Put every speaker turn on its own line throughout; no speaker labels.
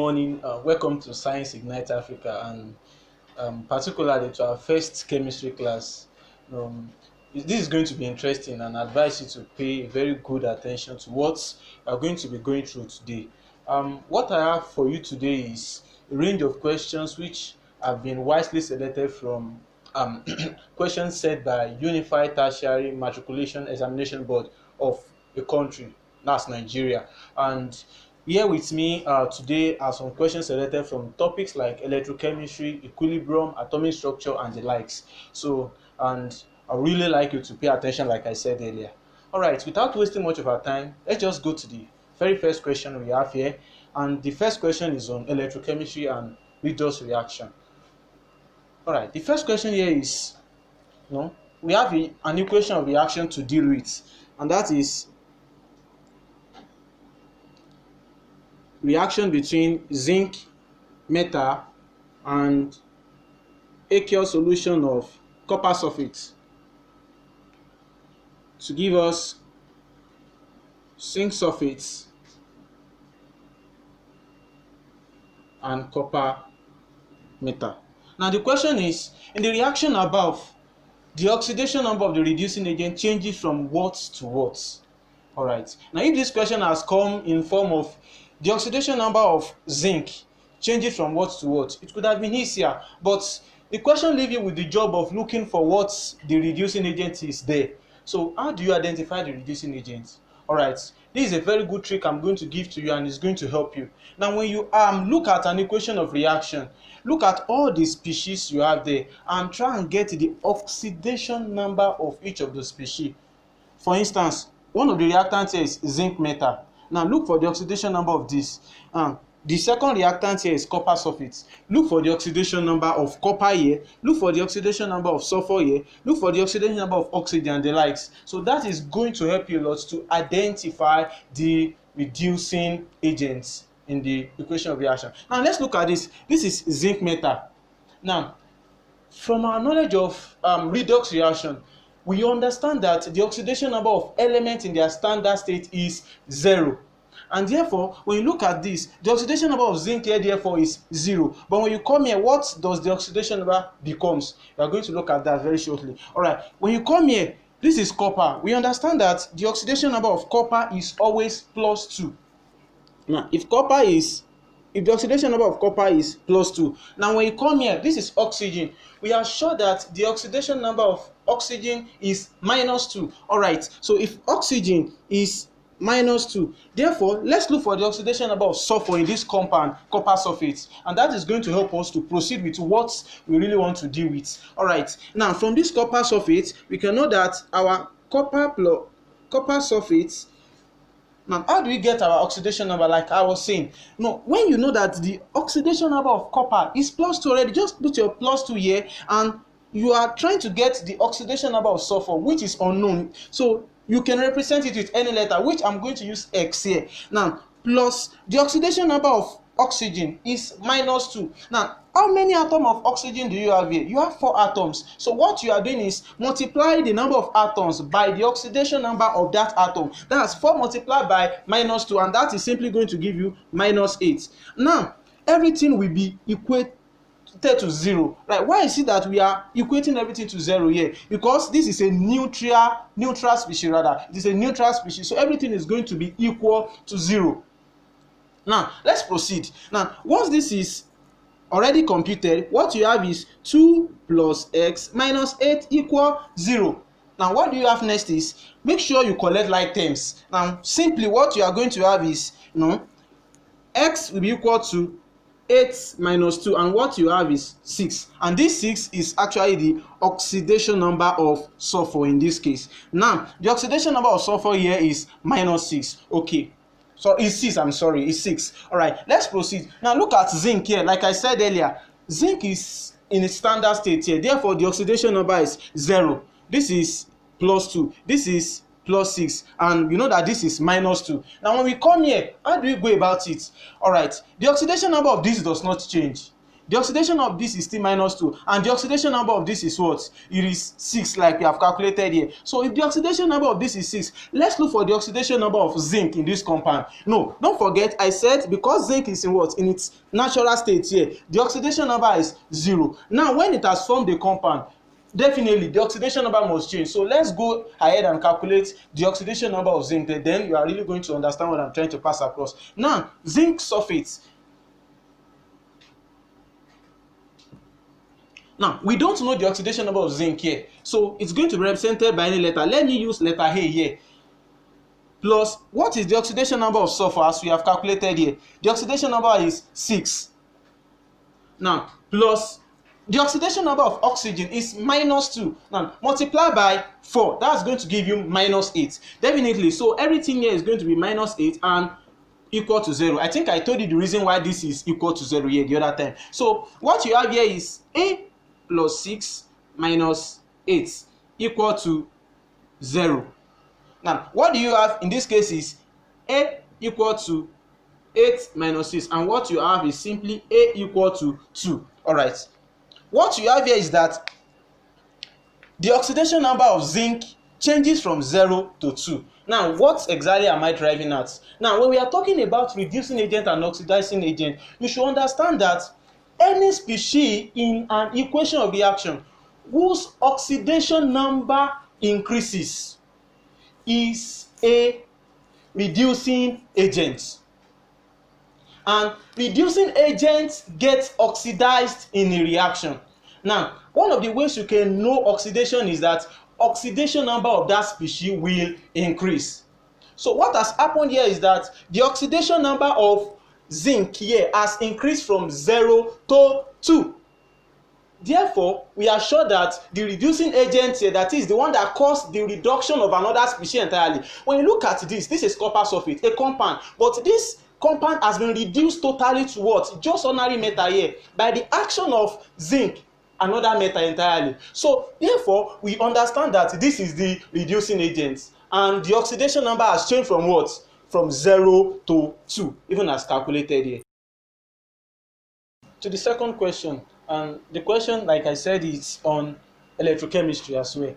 morning. Welcome to Science Ignite Africa, and particularly to our first chemistry class. Um, this is going to be interesting, and I advise you to pay very good attention to what we are going to be going through today. What I have for you today is a range of questions which have been wisely selected from questions set by Unified Tertiary Matriculation Examination Board of a country, that's Nigeria. And here with me today are some questions selected from topics like electrochemistry, equilibrium, atomic structure, and the likes. So, and I really like you to pay attention, like I said earlier. All right, without wasting much of our time, let's just go to the very first question we have here. And the first question is on electrochemistry and redox reaction. All right, the first question here is, we have an equation of reaction to deal with, and that is reaction between zinc metal and aqueous solution of copper sulfate to give us zinc sulfate and copper metal. Now the question is, in the reaction above, the oxidation number of the reducing agent changes from what to what? Alright, now if this question has come in form of the oxidation number of zinc changes from what to what, it could have been easier, but the question leaves you with the job of looking for what the reducing agent is there. So how do you identify the reducing agent? Alright, this is a very good trick I'm going to give to you, and it's going to help you. Now when you look at an equation of reaction, look at all the species you have there and try and get the oxidation number of each of the species. For instance, one of the reactants here is zinc metal. Now look for the oxidation number of this. The second reactant here is copper sulfate. Look for the oxidation number of copper here. Look for the oxidation number of sulfur here. Look for the oxidation number of oxygen and the likes. So that is going to help you a lot to identify the reducing agents in the equation of reaction. Now let's look at this. This is zinc metal. Now, from our knowledge of redox reaction, we understand that the oxidation number of elements in their standard state is 0. And therefore, when you look at this, the oxidation number of zinc here therefore is 0. But when you come here, what does the oxidation number becomes? We are going to look at that very shortly. Alright, when you come here, this is copper. We understand that the oxidation number of copper is always +2. Now, if the oxidation number of copper is +2, now when you come here, this is oxygen. We are sure that the oxidation number of oxygen is -2. Alright, so if oxygen is -2, therefore let's look for the oxidation number of sulfur in this compound, copper sulfate, and that is going to help us to proceed with what we really want to deal with. Alright, now from this copper sulfate, we can know that our copper sulfate. Now, how do we get our oxidation number? Like I was saying, no, when you know that the oxidation number of copper is +2 already, just put your +2 here, and you are trying to get the oxidation number of sulfur, which is unknown. So you can represent it with any letter, which I'm going to use X here. Now, plus the oxidation number of oxygen is -2. Now, how many atoms of oxygen do you have here? You have 4 atoms. So what you are doing is multiply the number of atoms by the oxidation number of that atom. That's 4 multiplied by -2, and that is simply going to give you -8. Now, everything will be equated to 0. Right? Why is it that we are equating everything to 0 here? Because this is a neutral species rather. It is a neutral species, so everything is going to be equal to 0. Now, let's proceed. Now, once this is already computed, what you have is 2 plus x minus 8 equal 0. Now, what do you have next is, make sure you collect like terms. Now, simply what you are going to have is, x will be equal to 8 minus 2, and what you have is 6. And this 6 is actually the oxidation number of sulfur in this case. Now, the oxidation number of sulfur here is -6. Okay. So it's 6, it's 6. Alright, let's proceed. Now look at zinc here. Like I said earlier, zinc is in a standard state here. Therefore, the oxidation number is 0. This is +2. This is +6. And you know that this is -2. Now when we come here, how do we go about it? Alright, the oxidation number of this does not change. The oxidation of this is still -2, and the oxidation number of this is what? It is 6, like we have calculated here. So if the oxidation number of this is 6, let's look for the oxidation number of zinc in this compound. No, don't forget I said because zinc is in what? In its natural state here, the oxidation number is 0. Now when it has formed a compound, definitely the oxidation number must change. So let's go ahead and calculate the oxidation number of zinc, then you are really going to understand what I'm trying to pass across. Now zinc sulfate. Now we don't know the oxidation number of zinc here, so it's going to be represented by any letter. Let me use letter A here. Plus, what is the oxidation number of sulfur as we have calculated here? The oxidation number is 6. Now plus the oxidation number of oxygen is -2. Now multiply by 4, that's going to give you -8. Definitely, so everything here is going to be -8 and equal to 0. I think I told you the reason why this is equal to 0 here the other time. So what you have here is A plus 6 minus 8 equal to 0. Now what do you have in this case is A equal to 8 minus 6, and what you have is simply A equal to 2. Alright, what you have here is that the oxidation number of zinc changes from 0 to 2. Now what exactly am I driving at? Now when we are talking about reducing agent and oxidizing agent, you should understand that any species in an equation of reaction whose oxidation number increases is a reducing agent, and reducing agents get oxidized in a reaction. Now one of the ways you can know oxidation is that oxidation number of that species will increase. So what has happened here is that the oxidation number of zinc here has increased from 0 to 2. Therefore, we are sure that the reducing agent here, that is the one that caused the reduction of another species entirely. When you look at this is copper sulfate, a compound, but this compound has been reduced totally to what? Just ordinary metal here by the action of zinc, another metal entirely. So therefore, we understand that this is the reducing agent, and the oxidation number has changed from what? From 0 to 2, even as calculated here. To the second question, and the question, like I said, is on electrochemistry as well.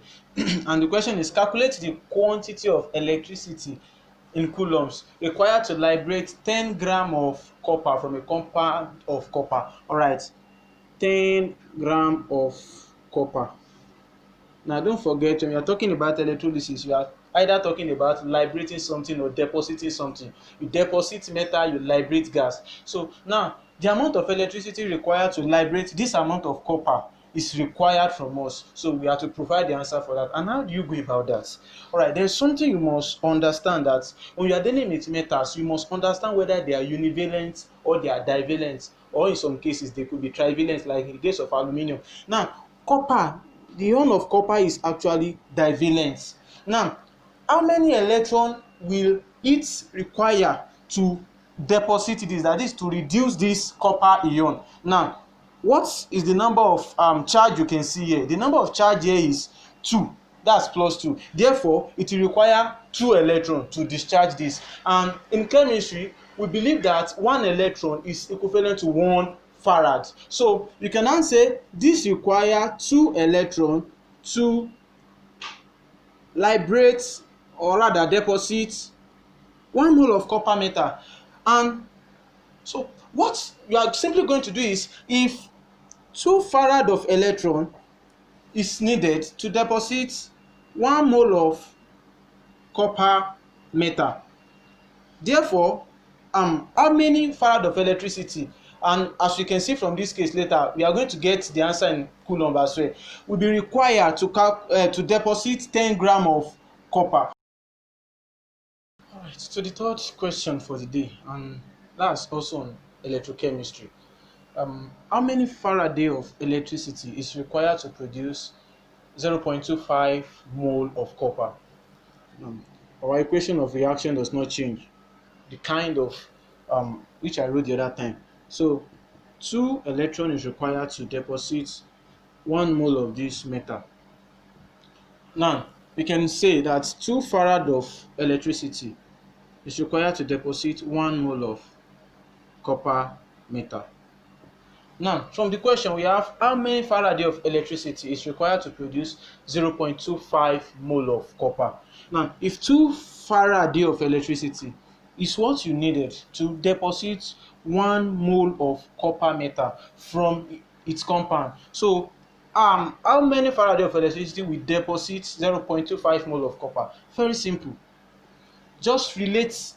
And the question is, calculate the quantity of electricity in coulombs required to liberate 10 grams of copper from a compound of copper. All right, 10 grams of copper. Now don't forget, when you are talking about electrolysis, you are either talking about liberating something or depositing something. You deposit metal, you liberate gas. So now the amount of electricity required to liberate this amount of copper is required from us. So we have to provide the answer for that. And how do you go about that? All right, there's something you must understand, that when you are dealing with metals, you must understand whether they are univalent or they are divalent, or in some cases they could be trivalent, like in the case of aluminium. Now copper, the ion of copper is actually divalent. Now how many electrons will it require to deposit this, that is to reduce this copper ion? Now what is the number of charge you can see here? The number of charge here is 2, that's +2. Therefore it will require 2 electrons to discharge this. And in chemistry we believe that 1 electron is equivalent to 1 farad. So you can now say this require 2 electrons to liberate, or rather deposit, 1 mole of copper metal. And so what you are simply going to do is, if 2 farad of electron is needed to deposit 1 mole of copper metal, therefore how many farad of electricity, and as you can see from this case later, we are going to get the answer in coulomb as well, will be required to deposit 10 grams of copper. Alright, so the third question for the day, and that's also on electrochemistry. How many Faraday of electricity is required to produce 0.25 mole of copper? Our equation of reaction does not change, the kind of which I wrote the other time. So 2 electrons is required to deposit 1 mole of this metal. Now we can say that 2 farad of electricity is required to deposit 1 mole of copper metal. Now, from the question, we have how many Faraday of electricity is required to produce 0.25 mole of copper. Now, if 2 Faraday of electricity is what you needed to deposit 1 mole of copper metal from its compound, so how many Faraday of electricity will deposit 0.25 mole of copper? Very simple. Just relate.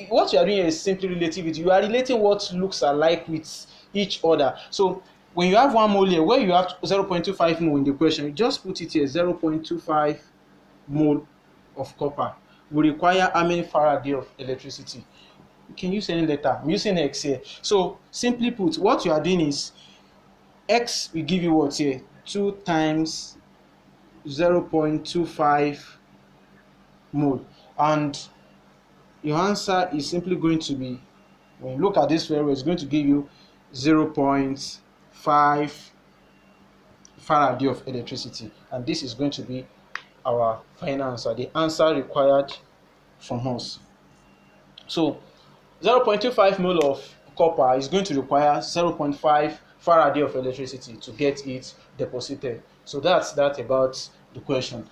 What you are doing here is simply relativity. You are relating what looks alike with each other. So when you have 1 mole here, where you have 0.25 mole in the question, you just put it here. 0.25 mole of copper will require how many Faraday of electricity? You can use any letter. I'm using X here. So simply put, what you are doing is X will give you what here? 2 times 0.25 mole, and your answer is simply going to be, when you look at this very well, it's going to give you 0.5 Faraday of electricity, and this is going to be our final answer, the answer required from us. So 0.25 mole of copper is going to require 0.5 Faraday of electricity to get it deposited. So that's that about the question.